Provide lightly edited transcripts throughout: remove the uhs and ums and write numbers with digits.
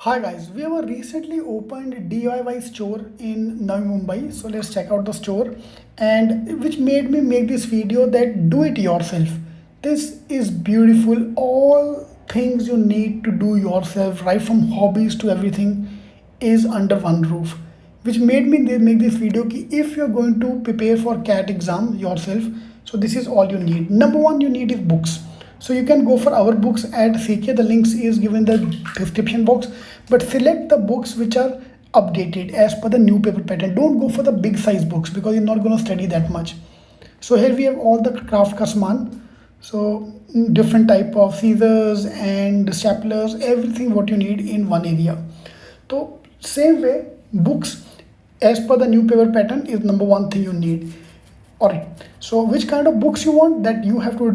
Hi guys, we have recently opened DIY store in Navi Mumbai. So let's check out the store, and which made me make this video that do it yourself. This is beautiful. All things you need to do yourself, right from hobbies to everything, is under one roof. Which made me make this video ki if you're going to prepare for CAT exam yourself, so this is all you need. Number one you need is books. So you can go for our books at CK. The links is given in the description box. But select the books which are updated as per the new paper pattern. Don't go for the big size books because you're not going to study that much. So here we have all the craft ka saman. So different type of scissors and staplers, everything what you need in one area. So same way, books as per the new paper pattern is number one thing you need. Alright, so which kind of books you want, that you have to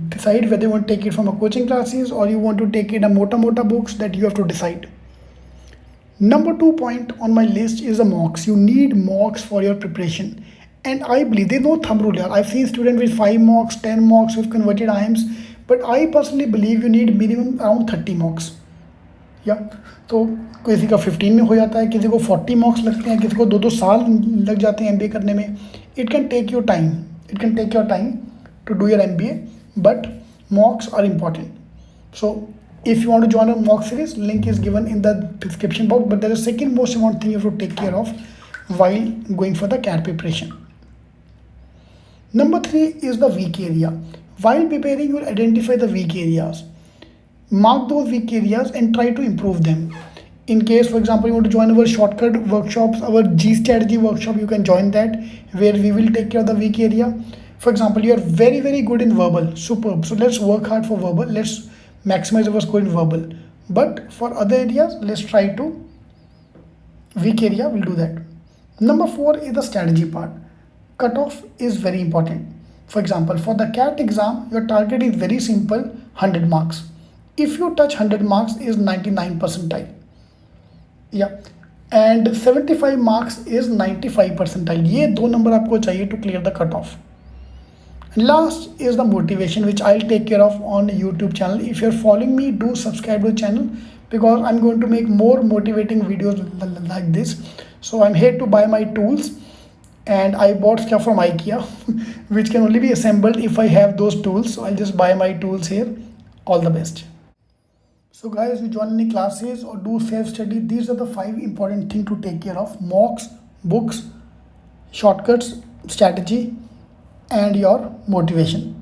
decide whether you want to take it from a coaching classes or you want to take it a mota books, that you have to decide. Number 2 point on my list is the mocks. You need mocks for your preparation. And I believe there's no thumb rule here. I've seen students with 5 mocks, 10 mocks who've converted IIMs, but I personally believe you need minimum around 30 mocks. या तो किसी का 15 में हो जाता है, किसी को 40 मॉक्स लगते हैं, किसी को 2 साल लग जाते हैं MBA करने में. It can take your time to do your MBA, but mocks are important. So if you want to join a mock series, link is given in the description box. But there is a second most important thing you have to take care of while going for the CAT preparation. Number 3 is the weak area. While preparing, you will identify the weak areas. Mark those weak areas and try to improve them. In case, for example, you want to join our shortcut workshops, our G strategy workshop, you can join that, where we will take care of the weak area. For example, you are very good in verbal, superb, so let's work hard for verbal, let's maximize our score in verbal. But for other areas, let's try to weak area, we'll do that. Number 4 is the strategy part. Cutoff is very important. For example, for the CAT exam, your target is very simple, 100 marks. If you touch 100 marks is 99 percentile. Yeah, and 75 marks is 95 percentile. ये 2 number आपको चाहिए to clear the cutoff. Last is the motivation, which I'll take care of on YouTube channel. If you're following me, do subscribe to the channel because I'm going to make more motivating videos like this. So I'm here to buy my tools, and I bought stuff from IKEA which can only be assembled if I have those tools. So I'll just buy my tools here. All the best. So guys, you join any classes or do self-study, these are the 5 important things to take care of: mocks, books, shortcuts, strategy, and your motivation.